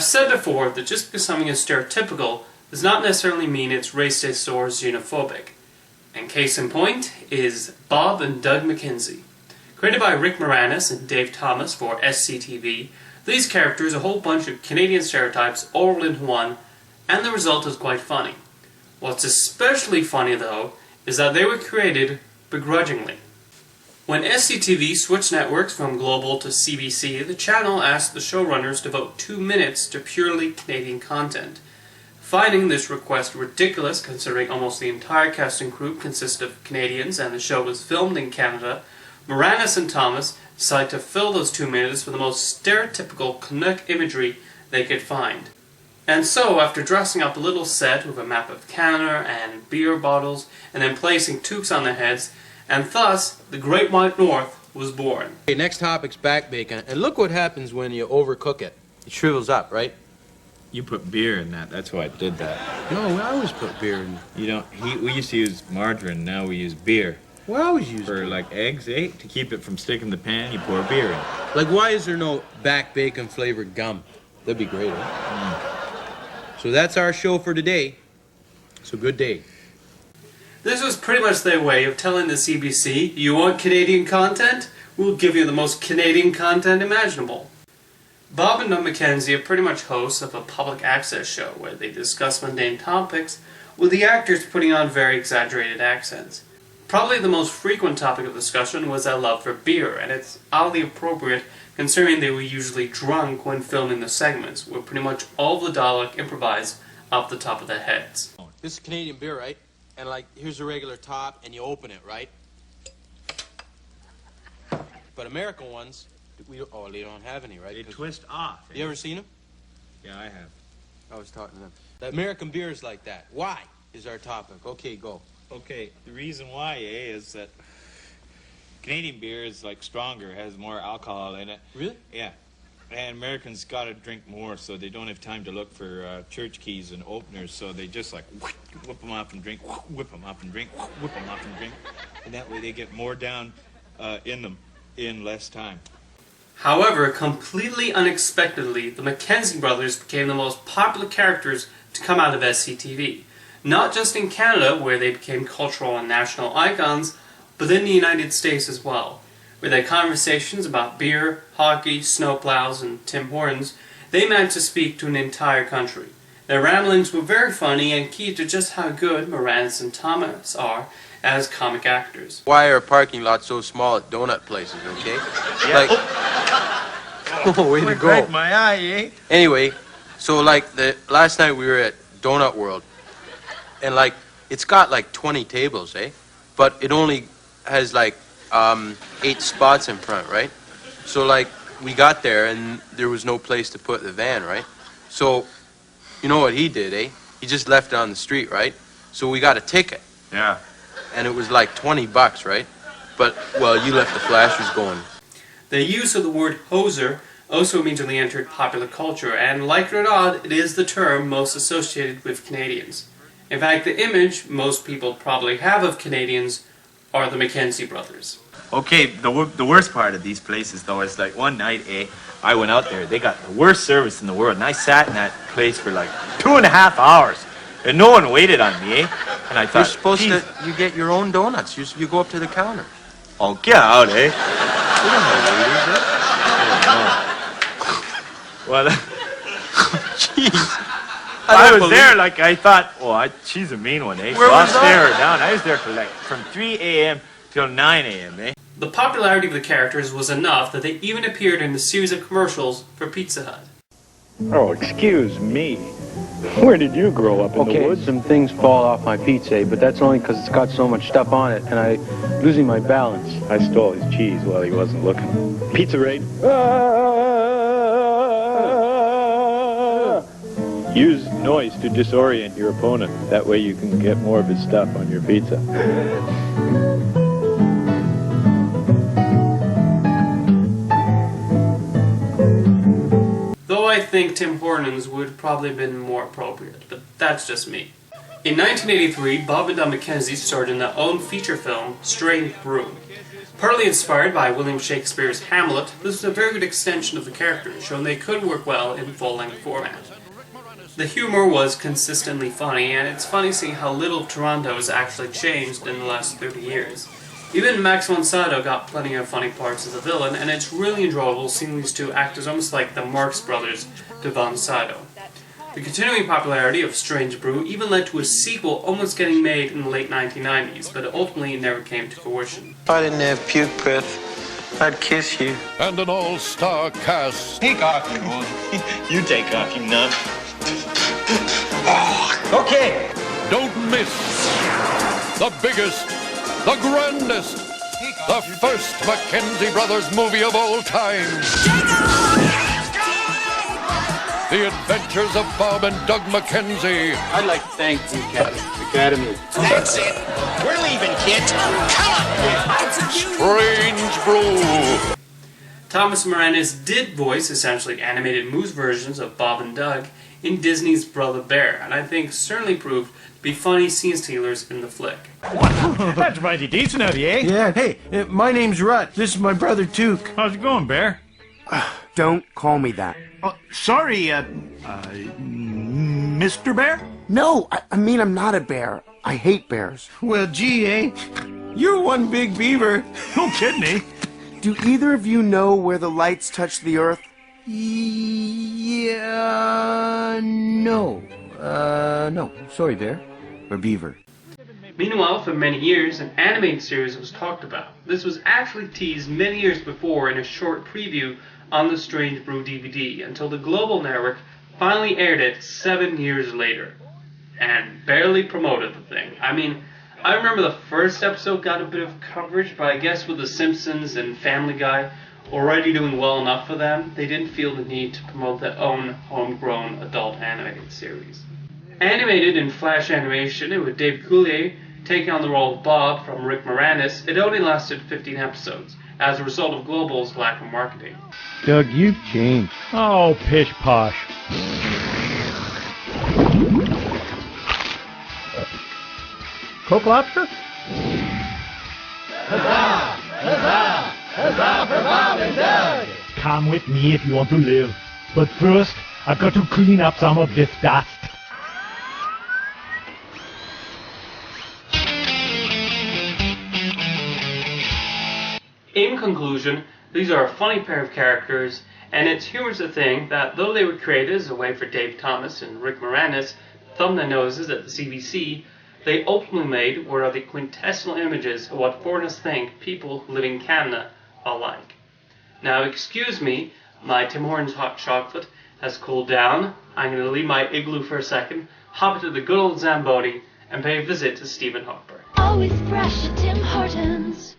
said before that just because something is stereotypical does not necessarily mean it's racist or xenophobic. And case in point is Bob and Doug McKenzie. Created by Rick Moranis and Dave Thomas for SCTV, these characters are a whole bunch of Canadian stereotypes all rolled into one, and the result is quite funny. What's especially funny though is that they were created begrudgingly. When SCTV switched networks from Global to CBC, the channel asked the showrunners to devote 2 minutes to purely Canadian content. Finding this request ridiculous considering almost the entire cast and crew consisted of Canadians and the show was filmed in Canada, Moranis and Thomas decided to fill those 2 minutes with the most stereotypical Canuck imagery they could find. And so, after dressing up a little set with a map of Canada and beer bottles, and then placing toques on their heads, and thus, the Great White North was born. Okay, next topic's back bacon, and look what happens when you overcook it. It shrivels up, right? You put beer in that, that's why I did that. No, we always put beer in. You don't, we used to use margarine, now we use beer. We always use For beer. like eggs, eh? To keep it from sticking in the pan, you pour beer in. Like, why is there no back bacon flavored gum? That'd be great, huh? So that's our show for today. So good day. This was pretty much their way of telling the CBC, you want Canadian content? We'll give you the most Canadian content imaginable. Bob and Doug McKenzie are pretty much hosts of a public access show where they discuss mundane topics, with the actors putting on very exaggerated accents. Probably the most frequent topic of discussion was their love for beer, and it's oddly appropriate considering they were usually drunk when filming the segments, with pretty much all the dialogue improvised off the top of their heads. This is Canadian beer, right? And like, here's a regular top, and you open it, right? But American ones, they don't have any, right? They twist off. Eh? You ever seen them? Yeah, I have. I was talking to them. The American beer is like that. Why is our topic? Okay, go. Okay, the reason why, is that Canadian beer is like stronger, has more alcohol in it. Really? Yeah. And Americans gotta drink more, so they don't have time to look for church keys and openers, so they just like whip them off and drink, whip them off and drink, whip them off and drink. And that way they get more down in them in less time. However, completely unexpectedly, the McKenzie brothers became the most popular characters to come out of SCTV. Not just in Canada, where they became cultural and national icons, but in the United States as well. With their conversations about beer, hockey, snowplows, and Tim Hortons, they managed to speak to an entire country. Their ramblings were very funny and key to just how good Moranis and Thomas are as comic actors. Why are parking lots so small at donut places, okay? Yeah. Like, oh, way to go. Right in my eye, eh? Anyway, so like the last night we were at Donut World, and like it's got like 20 tables, eh? But it only has like 8 spots in front, right? So like we got there and there was no place to put the van, right? So you know what he did, eh? He just left it on the street, right? So we got a ticket. Yeah. And it was like $20, right? But well, you left the flashers going. The use of the word hoser also immediately entered popular culture, and like it or not, it is the term most associated with Canadians. In fact, the image most people probably have of Canadians are the McKenzie brothers. Okay, the worst part of these places, though, is like one night, I went out there. They got the worst service in the world, and I sat in that place for like 2.5 hours, and no one waited on me, And I thought, you're supposed to, you get your own donuts. You go up to the counter. Oh, get out, eh? We don't know waiters, eh? Well, Jeez. I was there, like, I thought, oh, she's a mean one, eh? Where so I'll was stare her that? down. I was there for, like, from 3 a.m. till 9 a.m., eh? The popularity of the characters was enough that they even appeared in a series of commercials for Pizza Hut. Oh, excuse me. Where did you grow up, in the woods? Some things fall off my pizza, but that's only because it's got so much stuff on it, and I'm losing my balance. I stole his cheese while he wasn't looking. Pizza raid. Use noise to disorient your opponent. That way you can get more of his stuff on your pizza. Though I think Tim Hortons would probably have been more appropriate, but that's just me. In 1983, Bob and Doug McKenzie starred in their own feature film, Strange Brew. Partly inspired by William Shakespeare's Hamlet, this was a very good extension of the characters, showing they could work well in full-length format. The humor was consistently funny, and it's funny seeing how little Toronto has actually changed in the last 30 years. Even Max von Sydow got plenty of funny parts as a villain, and it's really enjoyable seeing these two actors almost like the Marx Brothers to von Sydow. The continuing popularity of Strange Brew even led to a sequel almost getting made in the late 1990s, but ultimately it never came to fruition. If I didn't have puke breath, I'd kiss you. And an all-star cast. Take off, you boy. You take off, you nut. Okay. Don't miss the biggest, the grandest, the first McKenzie Brothers movie of all time. The Adventures of Bob and Doug McKenzie. I'd like to thank the Academy. That's it. We're leaving, kids. Come on. Strange Brew. Thomas Moranis did voice essentially animated moose versions of Bob and Doug in Disney's Brother Bear, and I think certainly proved to be funny scene stealers in the flick. That's mighty decent of you, eh? Yeah, hey, my name's Rut. This is my brother, Took. How's it going, Bear? Don't call me that. Oh, sorry, Mr. Bear? No, I mean I'm not a bear. I hate bears. Well, gee, eh? You're one big beaver. No kidding, eh? Do either of you know where the lights touch the earth? Yeah, no. No. Sorry, bear. Or beaver. Meanwhile, for many years, an animated series was talked about. This was actually teased many years before in a short preview on the Strange Brew DVD, until the Global Network finally aired it 7 years later, and barely promoted the thing. I mean, I remember the first episode got a bit of coverage, but I guess with The Simpsons and Family Guy already doing well enough for them, they didn't feel the need to promote their own homegrown adult animated series. Animated in Flash animation, and with Dave Coulier taking on the role of Bob from Rick Moranis, it only lasted 15 episodes, as a result of Global's lack of marketing. Doug, you've changed. Oh, pish posh. Coke lobster? Huzzah! Huzzah! Huzzah for Bob and Doug! Come with me if you want to live. But first, I've got to clean up some of this dust. In conclusion, these are a funny pair of characters, and it's humorous to think that though they were created as a way for Dave Thomas and Rick Moranis to thumb their noses at the CBC, they ultimately made what are the quintessential images of what foreigners think people living in Canada are like. Now, excuse me, my Tim Hortons hot chocolate has cooled down. I'm going to leave my igloo for a second, hop into the good old Zamboni, and pay a visit to Stephen Hopper. Always fresh at Tim Hortons.